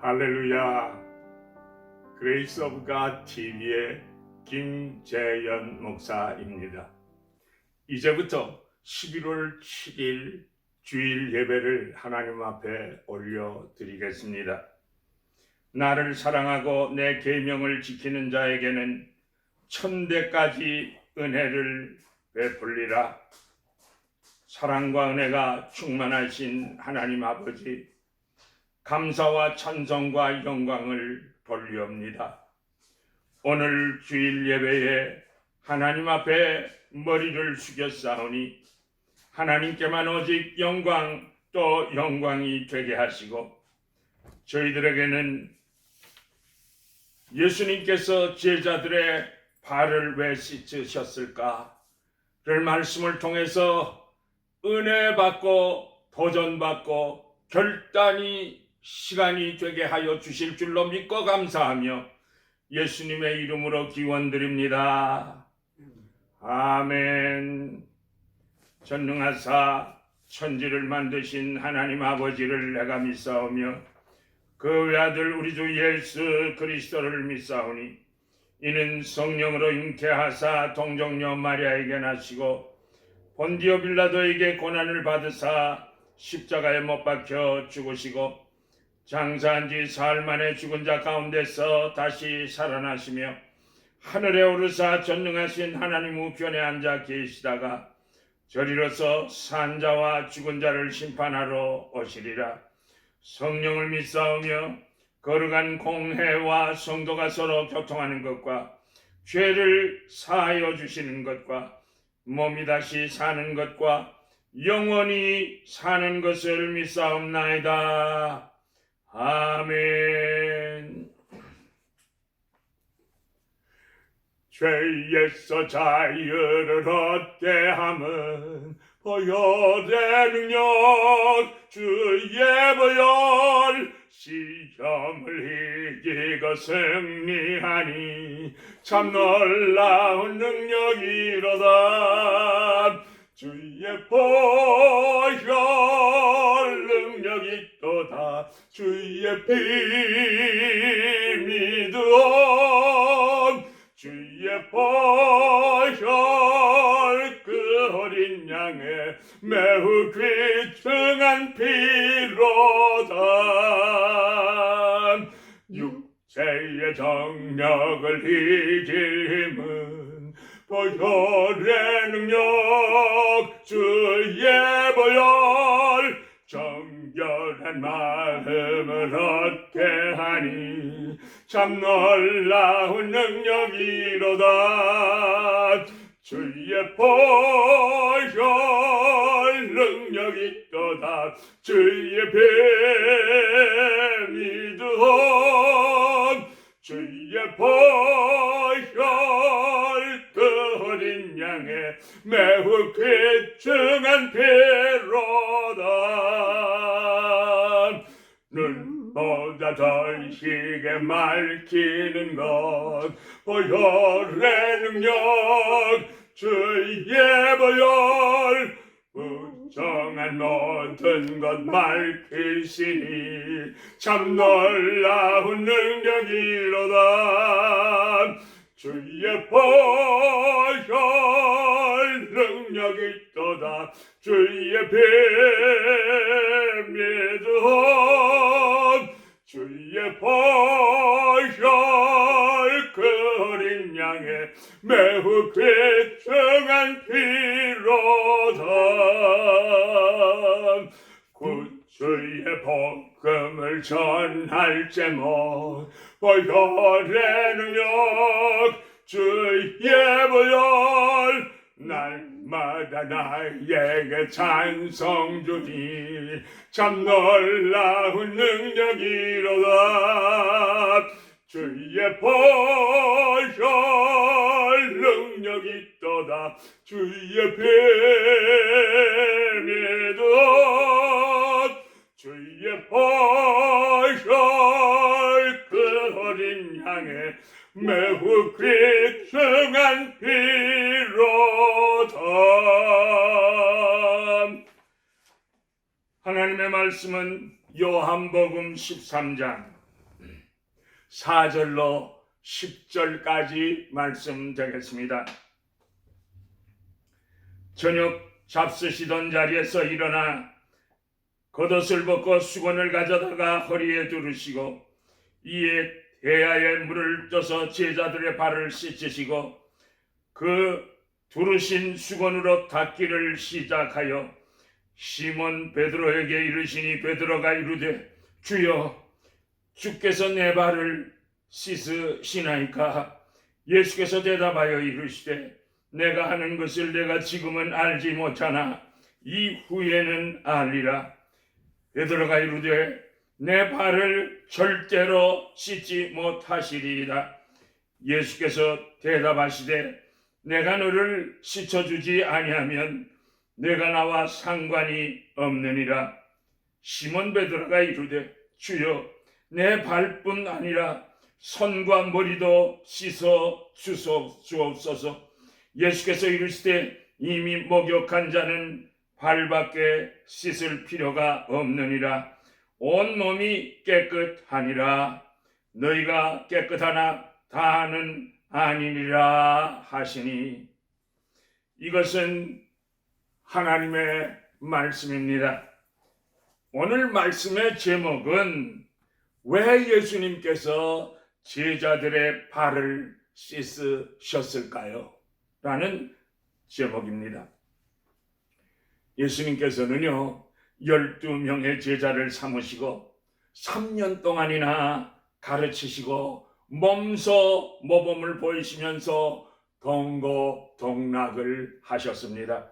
할렐루야. 그레이스 오브 갓 TV의 김재현 목사입니다. 이제부터 11월 7일 주일 예배를 하나님 앞에 올려드리겠습니다. 나를 사랑하고 내 계명을 지키는 자에게는 천대까지 은혜를 베풀리라. 사랑과 은혜가 충만하신 하나님 아버지, 감사와 찬송과 영광을 돌리옵니다. 오늘 주일 예배에 하나님 앞에 머리를 숙였사오니 하나님께만 오직 영광 또 영광이 되게 하시고, 저희들에게는 예수님께서 제자들의 발을 왜 씻으셨을까를 말씀을 통해서 은혜 받고 도전 받고 결단이 시간이 되게 하여 주실 줄로 믿고 감사하며 예수님의 이름으로 기원드립니다. 아멘. 전능하사 천지를 만드신 하나님 아버지를 내가 믿사오며 그 외아들 우리 주 예수 그리스도를 믿사오니 이는 성령으로 잉태하사 동정녀 마리아에게 나시고 본디오 빌라도에게 고난을 받으사 십자가에 못 박혀 죽으시고 장사한 지 사흘 만에 죽은 자 가운데서 다시 살아나시며 하늘에 오르사 전능하신 하나님 우편에 앉아 계시다가 저리로서 산 자와 죽은 자를 심판하러 오시리라. 성령을 믿사오며 거룩한 공회와 성도가 서로 교통하는 것과 죄를 사하여 주시는 것과 몸이 다시 사는 것과 영원히 사는 것을 믿사옵나이다. 아멘. 죄에서 자유를 얻게 함은 보혈의 능력 주의 보혈 시험을 이기고 승리하니 참 놀라운 능력이로다. 주의 보혈 능력이 있도다. 주의 피 믿으온 주의 보혈 그 어린 양의 매우 귀중한 피로다. 육체의 정력을 이길 힘은 보혈의 능력 주의 보혈 정결한 마음을 얻게 하니 참 놀라운 능력이로다. 주의 보혈 능력이 있도다. 주의 피 믿으온 주의 보혈 그 어린 양의 매우 귀중한 피로다. 눈보다 더 시게 맑히는 것 보혈의 능력 주의 보혈 부정한 모든 것 맑히시니 참 놀라운 능력이로다. 주의 보혈 능력이 있도다. 주의 피 믿으온 주의 보혈 그 어린 양의 매우 귀중한 피로다. 구주의 복음을 전할 제목 보혈의 능력 주의 보혈 날마다 나에게 찬송 주니 참 놀라운 능력이로다. 주의 보혈 능력이 있도다. 주의 피 믿으온 주의 보혈 그 어린 양의 매우 귀중한 피로다. 하나님의 말씀은 요한복음 13장 4절로 10절까지 말씀드리겠습니다. 저녁 잡수시던 자리에서 일어나 겉옷을 벗고 수건을 가져다가 허리에 두르시고 이에 대야에 물을 떠서 제자들의 발을 씻으시고 그 두르신 수건으로 닦기를 시작하여 시몬 베드로에게 이르시니 베드로가 이르되 주여 주께서 내 발을 씻으시나이까? 예수께서 대답하여 이르시되 내가 하는 것을 내가 지금은 알지 못하나 이후에는 알리라. 베드로가 이르되 내 발을 절대로 씻지 못하시리이다. 예수께서 대답하시되 내가 너를 씻어주지 아니하면 내가 나와 상관이 없느니라. 시몬 베드로가 이르되 주여 내 발뿐 아니라 손과 머리도 씻어 주옵소서. 예수께서 이르시되 이미 목욕한 자는 발밖에 씻을 필요가 없느니라. 온 몸이 깨끗하니라. 너희가 깨끗하나 다는 아니니라 하시니. 이것은 하나님의 말씀입니다. 오늘 말씀의 제목은 왜 예수님께서 제자들의 발을 씻으셨을까요? 라는 제목입니다. 예수님께서는요 12명의 제자를 삼으시고 3년 동안이나 가르치시고 몸소 모범을 보이시면서 동고동락을 하셨습니다.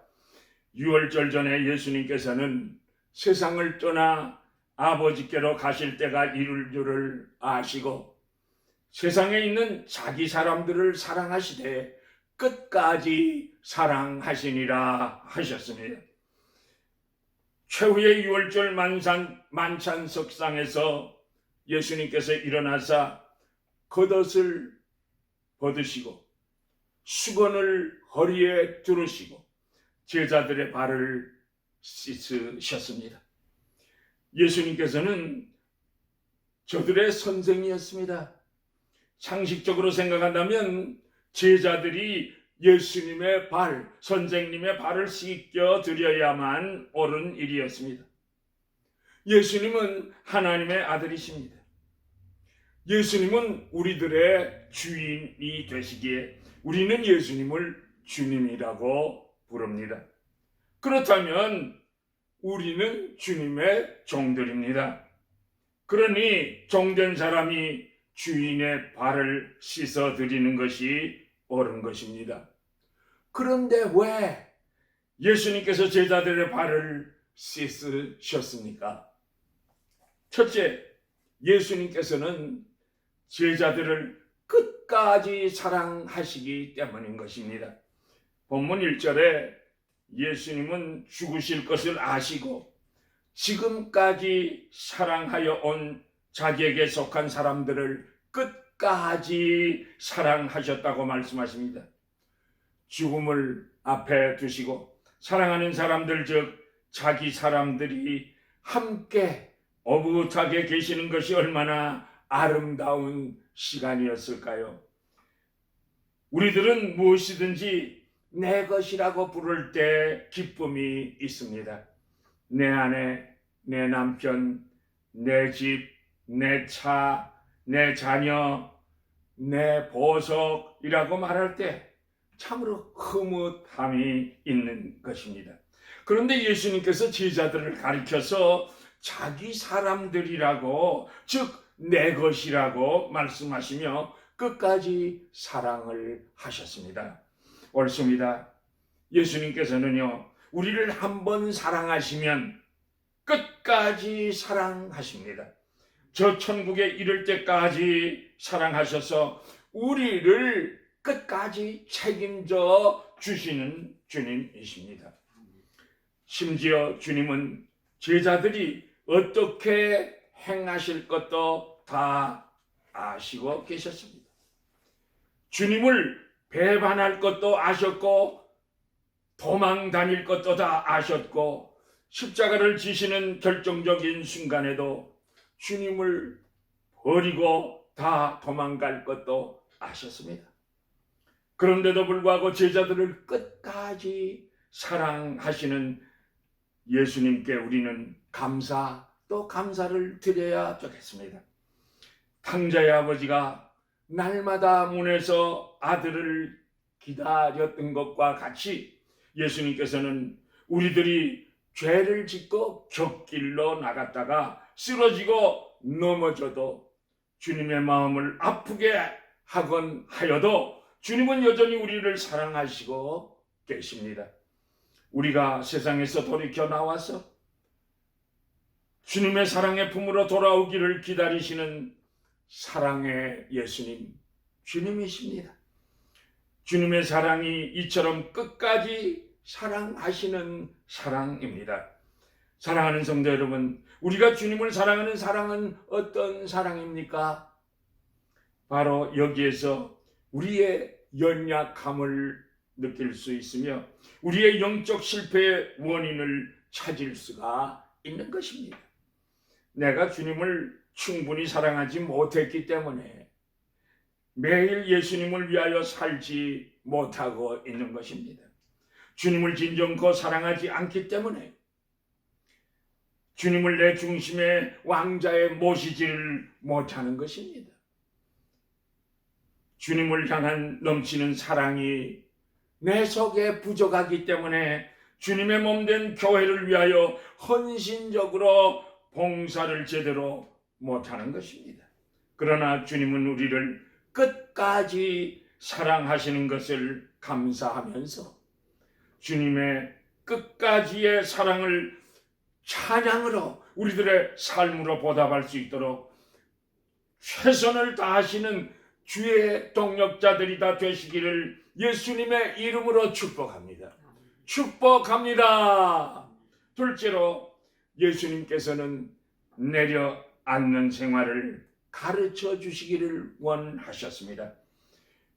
유월절 전에 예수님께서는 세상을 떠나 아버지께로 가실 때가 이룰 줄을 아시고 세상에 있는 자기 사람들을 사랑하시되 끝까지 사랑하시니라 하셨습니다. 최후의 유월절 만찬석상에서 예수님께서 일어나사 겉옷을 벗으시고 수건을 허리에 두르시고 제자들의 발을 씻으셨습니다. 예수님께서는 저들의 선생이었습니다. 상식적으로 생각한다면 제자들이 예수님의 발, 선생님의 발을 씻겨 드려야만 옳은 일이었습니다. 예수님은 하나님의 아들이십니다. 예수님은 우리들의 주인이 되시기에 우리는 예수님을 주님이라고 부릅니다. 그렇다면 우리는 주님의 종들입니다. 그러니 종된 사람이 주인의 발을 씻어드리는 것이 옳은 것입니다. 그런데 왜 예수님께서 제자들의 발을 씻으셨습니까? 첫째, 예수님께서는 제자들을 끝까지 사랑하시기 때문인 것입니다. 본문 1절에 예수님은 죽으실 것을 아시고 지금까지 사랑하여 온 자기에게 속한 사람들을 끝까지 사랑하셨다고 말씀하십니다. 죽음을 앞에 두시고 사랑하는 사람들 즉 자기 사람들이 함께 오붓하게 계시는 것이 얼마나 아름다운 시간이었을까요? 우리들은 무엇이든지 내 것이라고 부를 때 기쁨이 있습니다. 내 아내, 내 남편, 내 집, 내 차, 내 자녀, 내 보석이라고 말할 때 참으로 흐뭇함이 있는 것입니다. 그런데 예수님께서 제자들을 가리켜서 자기 사람들이라고, 즉 내 것이라고 말씀하시며 끝까지 사랑을 하셨습니다. 옳습니다. 예수님께서는요 우리를 한번 사랑하시면 끝까지 사랑하십니다. 저 천국에 이를 때까지 사랑하셔서 우리를 끝까지 책임져 주시는 주님이십니다. 심지어 주님은 제자들이 어떻게 행하실 것도 다 아시고 계셨습니다. 주님을 배반할 것도 아셨고 도망 다닐 것도 다 아셨고 십자가를 지시는 결정적인 순간에도 주님을 버리고 다 도망갈 것도 아셨습니다. 그런데도 불구하고 제자들을 끝까지 사랑하시는 예수님께 우리는 감사 또 감사를 드려야 좋겠습니다. 탕자의 아버지가 날마다 문에서 아들을 기다렸던 것과 같이 예수님께서는 우리들이 죄를 짓고 곁길로 나갔다가 쓰러지고 넘어져도 주님의 마음을 아프게 하건 하여도 주님은 여전히 우리를 사랑하시고 계십니다. 우리가 세상에서 돌이켜 나와서 주님의 사랑의 품으로 돌아오기를 기다리시는 사랑의 예수님, 주님이십니다. 주님의 사랑이 이처럼 끝까지 사랑하시는 사랑입니다. 사랑하는 성도 여러분, 우리가 주님을 사랑하는 사랑은 어떤 사랑입니까? 바로 여기에서 우리의 연약함을 느낄 수 있으며 우리의 영적 실패의 원인을 찾을 수가 있는 것입니다. 내가 주님을 충분히 사랑하지 못했기 때문에 매일 예수님을 위하여 살지 못하고 있는 것입니다. 주님을 진정코 사랑하지 않기 때문에 주님을 내 중심의 왕자에 모시지를 못하는 것입니다. 주님을 향한 넘치는 사랑이 내 속에 부족하기 때문에 주님의 몸된 교회를 위하여 헌신적으로 봉사를 제대로 못하는 것입니다. 그러나 주님은 우리를 끝까지 사랑하시는 것을 감사하면서 주님의 끝까지의 사랑을 찬양으로 우리들의 삶으로 보답할 수 있도록 최선을 다하시는 주의 동력자들이 다 되시기를 예수님의 이름으로 축복합니다. 축복합니다. 둘째로 예수님께서는 내려앉는 생활을 가르쳐 주시기를 원하셨습니다.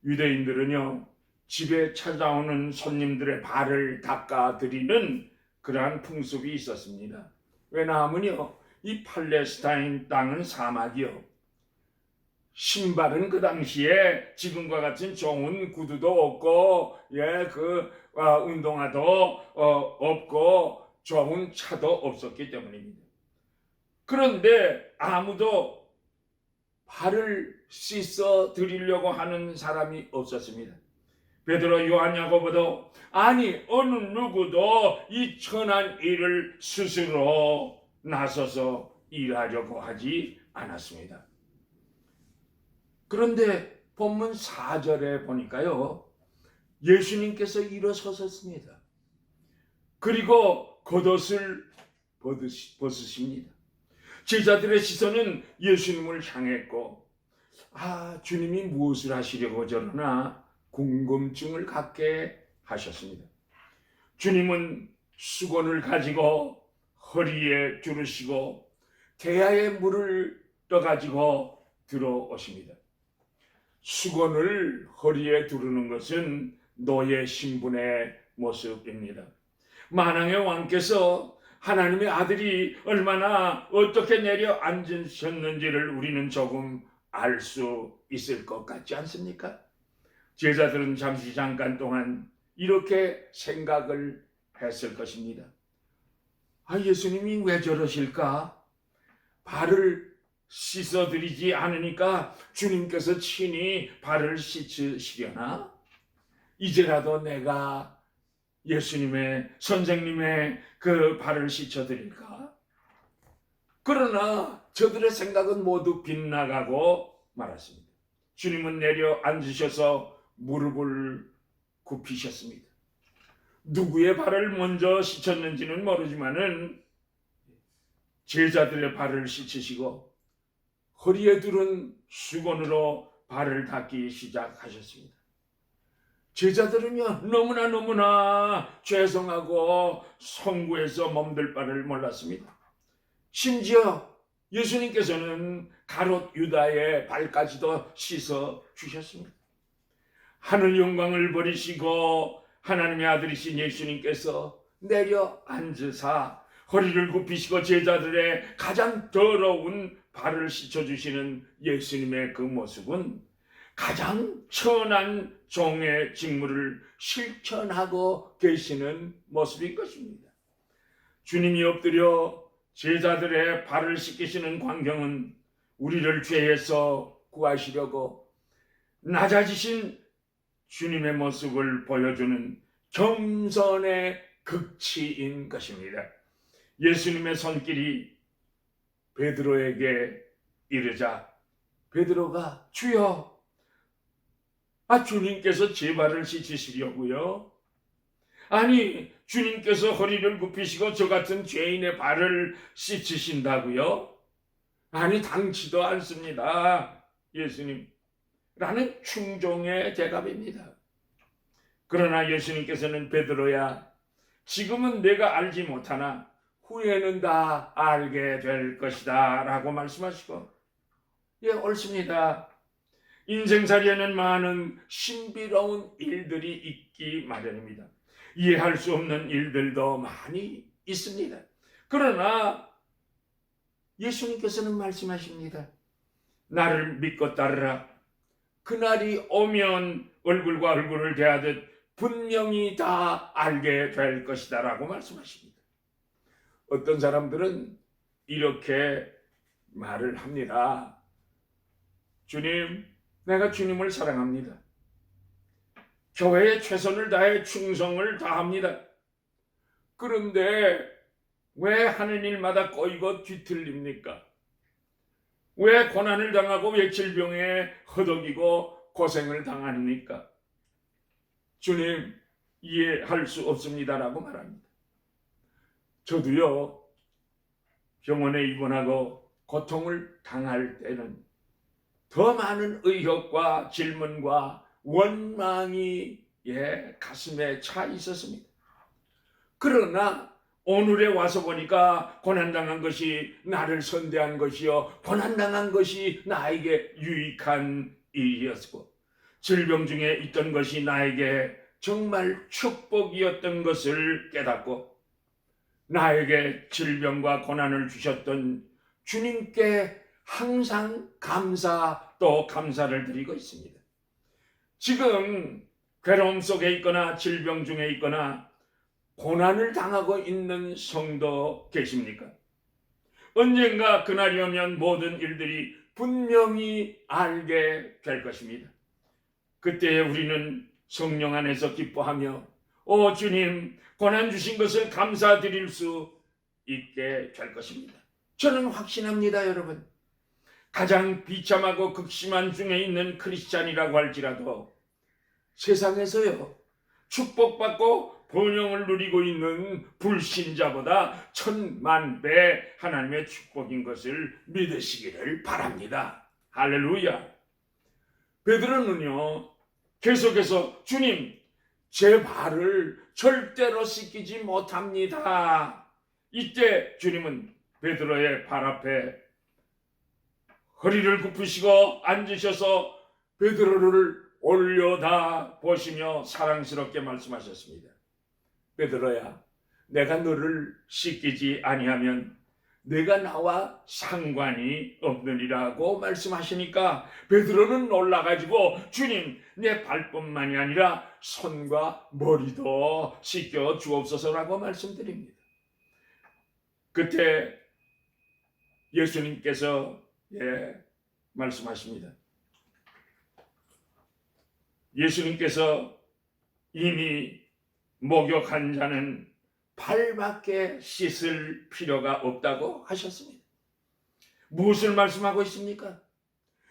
유대인들은요, 집에 찾아오는 손님들의 발을 닦아드리는 그러한 풍습이 있었습니다. 왜냐하면요, 이 팔레스타인 땅은 사막이요, 신발은 그 당시에 지금과 같은 좋은 구두도 없고, 운동화도 없고, 좋은 차도 없었기 때문입니다. 그런데 아무도 발을 씻어 드리려고 하는 사람이 없었습니다. 베드로, 요한, 야고보도 아니 어느 누구도 이 천한 일을 스스로 나서서 일하려고 하지 않았습니다. 그런데 본문 4절에 보니까요, 예수님께서 일어서셨습니다. 그리고 겉옷을 벗으십니다. 제자들의 시선은 예수님을 향했고, 주님이 무엇을 하시려고 저러나 궁금증을 갖게 하셨습니다. 주님은 수건을 가지고 허리에 두르시고 대야에 물을 떠가지고 들어오십니다. 수건을 허리에 두르는 것은 노예 신분의 모습입니다. 만왕의 왕께서 하나님의 아들이 얼마나 어떻게 내려앉으셨는지를 우리는 조금 알 수 있을 것 같지 않습니까? 제자들은 잠깐 동안 이렇게 생각을 했을 것입니다. 예수님이 왜 저러실까? 발을 씻어드리지 않으니까 주님께서 친히 발을 씻으시려나? 이제라도 내가 예수님의, 선생님의 그 발을 씻어드릴까? 그러나 저들의 생각은 모두 빗나가고 말았습니다. 주님은 내려앉으셔서 무릎을 굽히셨습니다. 누구의 발을 먼저 씻었는지는 모르지만은 제자들의 발을 씻으시고 허리에 두른 수건으로 발을 닦기 시작하셨습니다. 제자들은요, 너무나 죄송하고 송구해서 몸둘 바를 몰랐습니다. 심지어 예수님께서는 가롯 유다의 발까지도 씻어 주셨습니다. 하늘 영광을 버리시고 하나님의 아들이신 예수님께서 내려 앉으사 허리를 굽히시고 제자들의 가장 더러운 발을 씻어주시는 예수님의 그 모습은 가장 천한 종의 직무를 실천하고 계시는 모습인 것입니다. 주님이 엎드려 제자들의 발을 씻기시는 광경은 우리를 죄에서 구하시려고 낮아지신 주님의 모습을 보여주는 겸손의 극치인 것입니다. 예수님의 손길이 베드로에게 이르자 베드로가 주여, 주님께서 제 발을 씻으시려고요? 아니, 주님께서 허리를 굽히시고 저 같은 죄인의 발을 씻으신다고요? 아니, 당치도 않습니다, 예수님. 라는 충종의 대답입니다. 그러나 예수님께서는 베드로야, 지금은 내가 알지 못하나 후에는 다 알게 될 것이다 라고 말씀하시고, 옳습니다. 인생살이에는 많은 신비로운 일들이 있기 마련입니다. 이해할 수 없는 일들도 많이 있습니다. 그러나 예수님께서는 말씀하십니다. 나를 믿고 따르라. 그날이 오면 얼굴과 얼굴을 대하듯 분명히 다 알게 될 것이다 라고 말씀하십니다. 어떤 사람들은 이렇게 말을 합니다. 주님, 내가 주님을 사랑합니다. 교회에 최선을 다해 충성을 다합니다. 그런데 왜 하는 일마다 꼬이고 뒤틀립니까? 왜 고난을 당하고 왜 질병에 허덕이고 고생을 당합니까? 주님, 이해할 수 없습니다라고 말합니다. 저도요, 병원에 입원하고 고통을 당할 때는 더 많은 의혹과 질문과 원망이 가슴에 차 있었습니다. 그러나 오늘에 와서 보니까 고난당한 것이 나를 선대한 것이요, 고난당한 것이 나에게 유익한 일이었고, 질병 중에 있던 것이 나에게 정말 축복이었던 것을 깨닫고, 나에게 질병과 고난을 주셨던 주님께 항상 감사 또 감사를 드리고 있습니다. 지금 괴로움 속에 있거나 질병 중에 있거나 고난을 당하고 있는 성도 계십니까? 언젠가 그날이 오면 모든 일들이 분명히 알게 될 것입니다. 그때 우리는 성령 안에서 기뻐하며 주님, 고난 주신 것을 감사드릴 수 있게 될 것입니다. 저는 확신합니다, 여러분. 가장 비참하고 극심한 중에 있는 크리스찬이라고 할지라도 세상에서요, 축복받고 번영을 누리고 있는 불신자보다 1000만 배 하나님의 축복인 것을 믿으시기를 바랍니다. 할렐루야. 베드로는요, 계속해서 주님, 제 발을 절대로 씻기지 못합니다. 이때 주님은 베드로의 발 앞에 허리를 굽히시고 앉으셔서 베드로를 올려다 보시며 사랑스럽게 말씀하셨습니다. 베드로야, 내가 너를 씻기지 아니하면 내가 나와 상관이 없느니라고 말씀하시니까 베드로는 놀라가지고 주님, 내 발뿐만이 아니라 손과 머리도 씻겨 주옵소서라고 말씀드립니다. 그때 예수님께서 말씀하십니다. 예수님께서 이미 목욕한 자는 발밖에 씻을 필요가 없다고 하셨습니다. 무엇을 말씀하고 있습니까?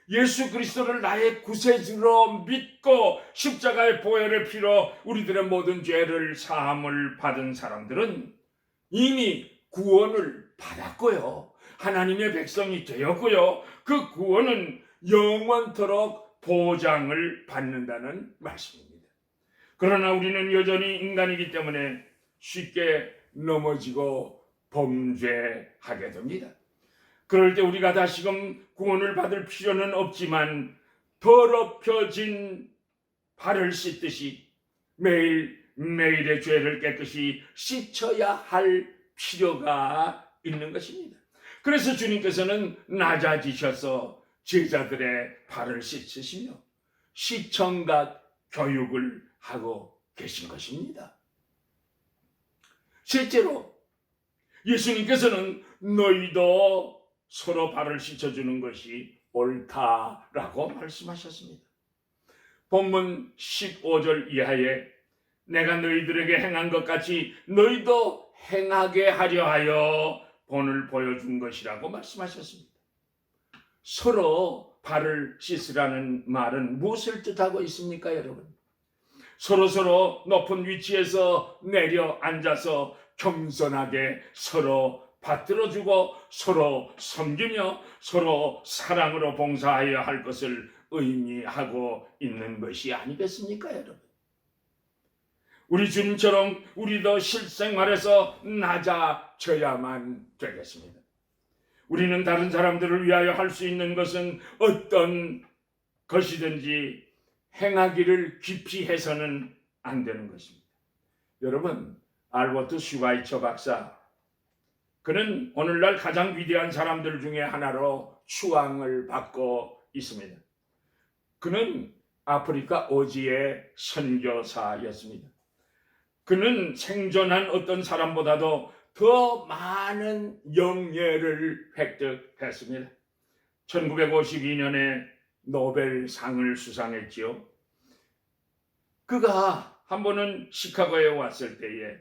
예수 그리스도를 나의 구세주로 믿고 십자가의 보혈의 피로 우리들의 모든 죄를 사함을 받은 사람들은 이미 구원을 받았고요, 하나님의 백성이 되었고요, 그 구원은 영원토록 보장을 받는다는 말씀입니다. 그러나 우리는 여전히 인간이기 때문에 쉽게 넘어지고 범죄하게 됩니다. 그럴 때 우리가 다시금 구원을 받을 필요는 없지만 더럽혀진 발을 씻듯이 매일매일의 죄를 깨끗이 씻어야 할 필요가 있는 것입니다. 그래서 주님께서는 낮아지셔서 제자들의 발을 씻으시며 시청각 교육을 하고 계신 것입니다. 셋째로 예수님께서는 너희도 서로 발을 씻어주는 것이 옳다라고 말씀하셨습니다. 본문 15절 이하에 내가 너희들에게 행한 것 같이 너희도 행하게 하려 하여 본을 보여준 것이라고 말씀하셨습니다. 서로 발을 씻으라는 말은 무엇을 뜻하고 있습니까, 여러분? 서로 높은 위치에서 내려 앉아서 겸손하게 서로 받들어주고 서로 섬기며 서로 사랑으로 봉사하여야 할 것을 의미하고 있는 것이 아니겠습니까, 여러분? 우리 주님처럼 우리도 실생활에서 낮아져야만 되겠습니다. 우리는 다른 사람들을 위하여 할 수 있는 것은 어떤 것이든지 행하기를 기피해서는 안 되는 것입니다. 여러분, 알버트 슈바이처 박사, 그는 오늘날 가장 위대한 사람들 중에 하나로 추앙을 받고 있습니다. 그는 아프리카 오지의 선교사였습니다. 그는 생존한 어떤 사람보다도 더 많은 영예를 획득했습니다. 1952년에 노벨상을 수상했지요. 그가 한 번은 시카고에 왔을 때에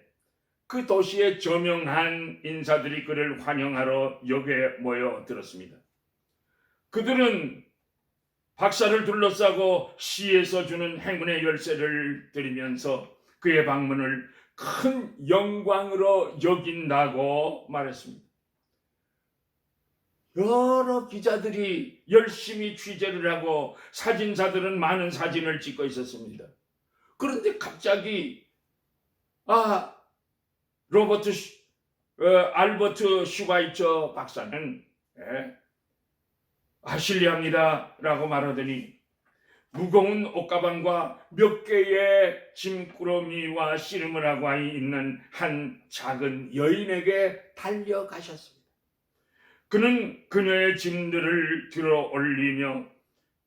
그 도시의 저명한 인사들이 그를 환영하러 역에 모여들었습니다. 그들은 박사를 둘러싸고 시에서 주는 행운의 열쇠를 드리면서 그의 방문을 큰 영광으로 여긴다고 말했습니다. 여러 기자들이 열심히 취재를 하고 사진사들은 많은 사진을 찍고 있었습니다. 그런데 갑자기 알버트 슈바이처 박사는 실례합니다 라고 말하더니 무거운 옷가방과 몇 개의 짐꾸러미와 씨름을 하고 있는 한 작은 여인에게 달려가셨습니다. 그는 그녀의 짐들을 들어 올리며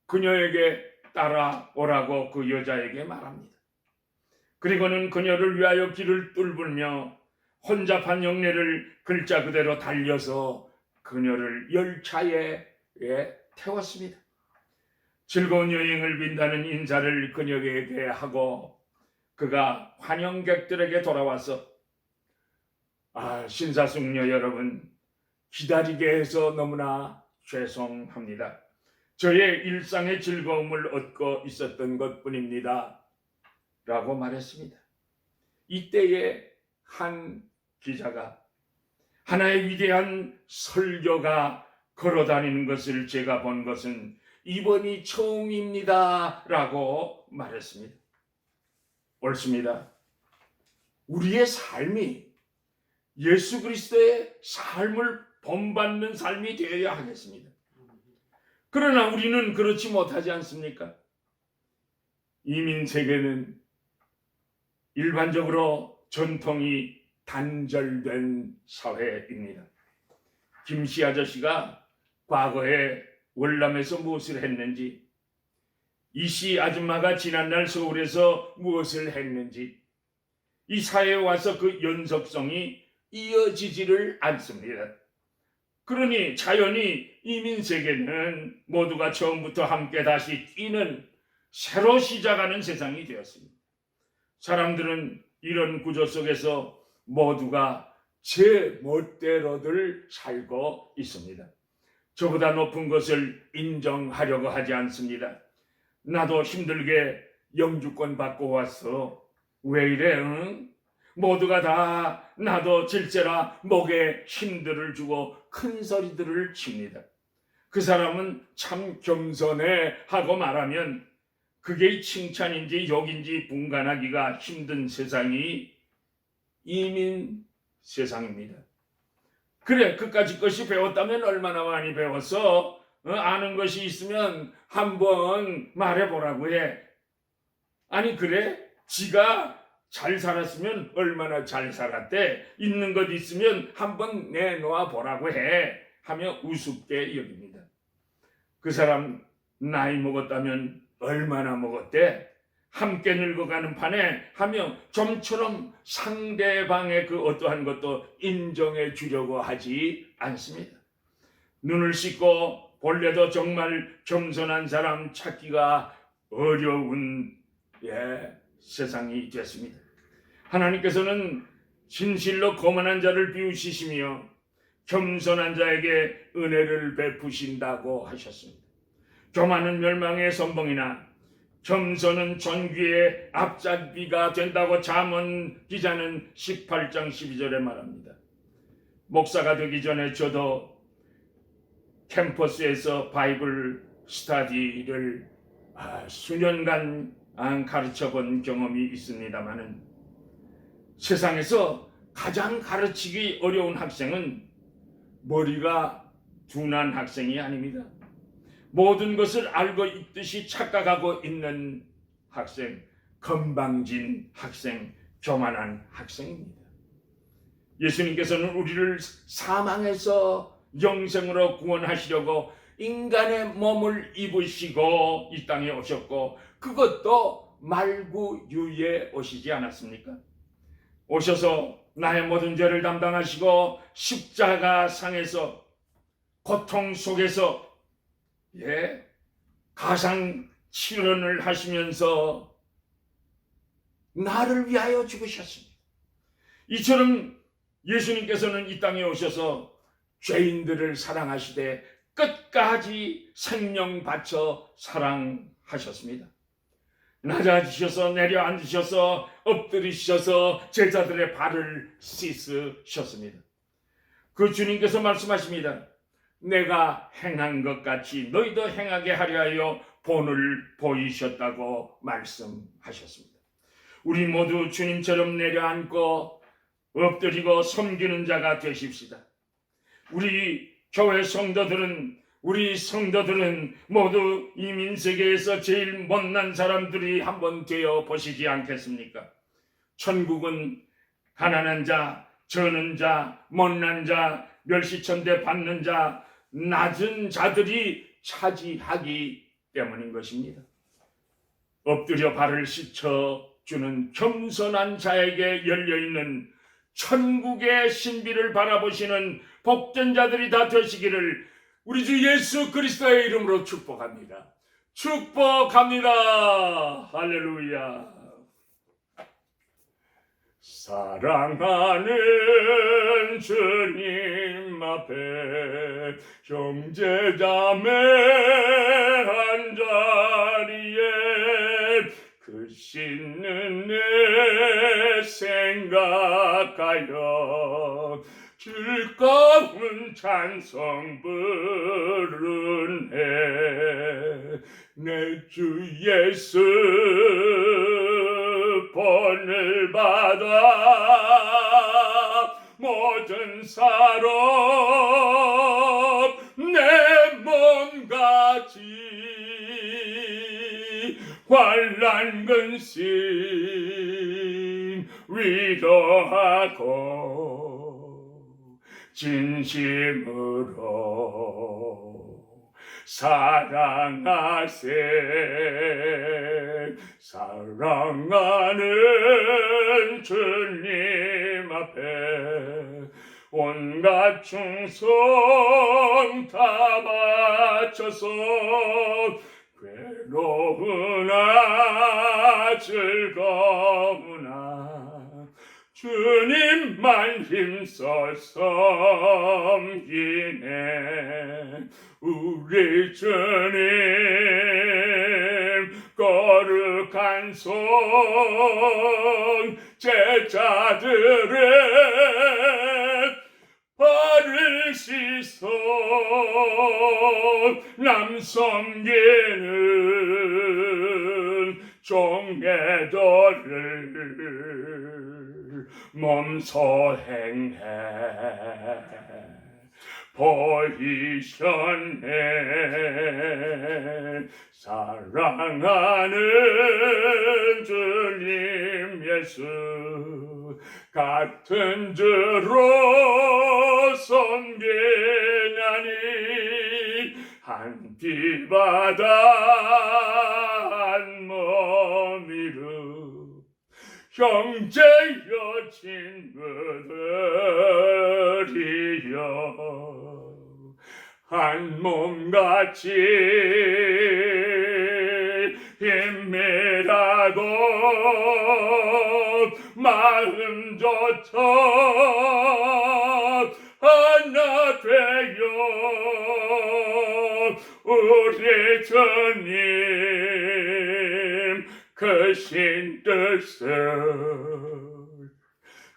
그녀에게 따라오라고 그 여자에게 말합니다. 그리고는 그녀를 위하여 길을 뚫으며 혼잡한 영내를 글자 그대로 달려서 그녀를 열차에 태웠습니다. 즐거운 여행을 빈다는 인사를 그녀에게 하고 그가 환영객들에게 돌아와서 신사숙녀 여러분, 기다리게 해서 너무나 죄송합니다. 저의 일상의 즐거움을 얻고 있었던 것뿐입니다 라고 말했습니다. 이때에 한 기자가 하나의 위대한 설교가 걸어다니는 것을 제가 본 것은 이번이 처음입니다 라고 말했습니다. 옳습니다. 우리의 삶이 예수 그리스도의 삶을 본받는 삶이 되어야 하겠습니다. 그러나 우리는 그렇지 못하지 않습니까? 이민 세계는 일반적으로 전통이 단절된 사회입니다. 김씨 아저씨가 과거에 월남에서 무엇을 했는지, 이씨 아줌마가 지난날 서울에서 무엇을 했는지, 이 사회에 와서 그 연속성이 이어지지를 않습니다. 그러니 자연히 이민 세계는 모두가 처음부터 함께 다시 뛰는 새로 시작하는 세상이 되었습니다. 사람들은 이런 구조 속에서 모두가 제 멋대로들 살고 있습니다. 저보다 높은 것을 인정하려고 하지 않습니다. 나도 힘들게 영주권 받고 왔어. 왜 이래? 응? 모두가 다 나도 질세라 목에 힘들을 주고 큰 소리들을 칩니다. 그 사람은 참 겸손해 하고 말하면 그게 칭찬인지 욕인지 분간하기가 힘든 세상이 이민 세상입니다. 그래, 그까짓 것이 배웠다면 얼마나 많이 배웠어? 아는 것이 있으면 한번 말해보라고 해. 아니 그래? 지가 잘 살았으면 얼마나 잘 살았대. 있는 것 있으면 한번 내놓아 보라고 해. 하며 우습게 여깁니다. 그 사람 나이 먹었다면 얼마나 먹었대? 함께 늙어가는 판에 하며 좀처럼 상대방의 그 어떠한 것도 인정해 주려고 하지 않습니다. 눈을 씻고 본래도 정말 겸손한 사람 찾기가 어려운 세상이 됐습니다. 하나님께서는 진실로 거만한 자를 비우시시며 겸손한 자에게 은혜를 베푸신다고 하셨습니다. 교만은 멸망의 선봉이나 겸손은 존귀의 앞잡이가 된다고 잠언 기자는 18장 12절에 말합니다. 목사가 되기 전에 저도 캠퍼스에서 바이블 스터디를 수년간 가르쳐 본 경험이 있습니다마는 세상에서 가장 가르치기 어려운 학생은 머리가 둔한 학생이 아닙니다. 모든 것을 알고 있듯이 착각하고 있는 학생, 건방진 학생, 교만한 학생입니다. 예수님께서는 우리를 사망에서 영생으로 구원하시려고 인간의 몸을 입으시고 이 땅에 오셨고 그것도 말구유에 오시지 않았습니까? 오셔서 나의 모든 죄를 담당하시고 십자가 상에서 고통 속에서 가상 치료를 하시면서 나를 위하여 죽으셨습니다. 이처럼 예수님께서는 이 땅에 오셔서 죄인들을 사랑하시되 끝까지 생명 바쳐 사랑하셨습니다. 낮아지셔서 내려앉으셔서 엎드리셔서 제자들의 발을 씻으셨습니다. 그 주님께서 말씀하십니다. 내가 행한 것 같이 너희도 행하게 하려 하여 본을 보이셨다고 말씀하셨습니다. 우리 모두 주님처럼 내려앉고 엎드리고 섬기는 자가 되십시다. 우리 교회 성도들은 모두 이 민세계에서 제일 못난 사람들이 한번 되어 보시지 않겠습니까? 천국은 가난한 자, 저는 자, 못난 자, 멸시천대 받는 자, 낮은 자들이 차지하기 때문인 것입니다. 엎드려 발을 씻어주는 겸손한 자에게 열려있는 천국의 신비를 바라보시는 복된 자들이 다 되시기를 우리 주 예수 그리스도의 이름으로 축복합니다. 축복합니다. 할렐루야. 사랑하는 주님 앞에 형제자매 한자리에 그 씻는 내 생각하여 즐거운 찬송 부르네. 내 주 예수 본을 받아 모든 사람 내 몸같이 환난 근심 위로하고 진심으로 사랑하세. 사랑하는 주님 앞에 온갖 충성 다 바쳐서 괴로우나 즐거우나 주님만 힘써 섬기네. 우리 주님 거룩한 손 제자들의 발을 씻어 남 섬기는 종애도를 몸소 행해 보이셨네. 사랑하는 주님 예수, 같은 주로 섬기나니 한 피바다 한 몸이루. 형제여 친구들이여, 한 몸같이 힘내라고 마음 좋죠. 하나 되어 우리 주님 크신 뜻을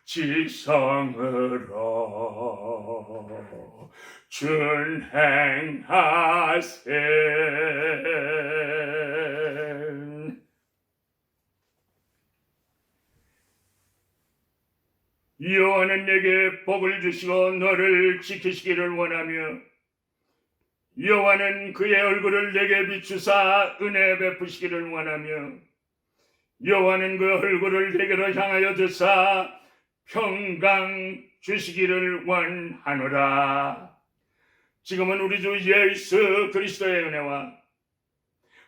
지성으로 준행하세. 여호와는 내게 복을 주시고 너를 지키시기를 원하며, 여호와는 그의 얼굴을 내게 비추사 은혜 베푸시기를 원하며, 여호와는 그 얼굴을 내게로 향하여 드사 평강 주시기를 원하노라. 지금은 우리 주 예수 그리스도의 은혜와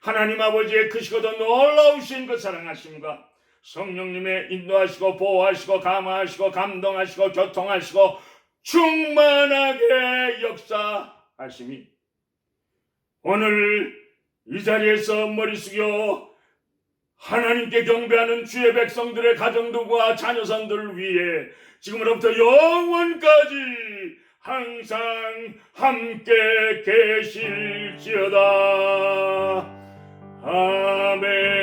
하나님 아버지의 크시고도 놀라우신 그 사랑하심과 성령님의 인도하시고 보호하시고 감화하시고 감동하시고 교통하시고 충만하게 역사하심이 오늘 이 자리에서 머리 숙여 하나님께 경배하는 주의 백성들의 가정들과 자녀선들 위해 지금으로부터 영원까지 항상 함께 계실지어다. 아멘.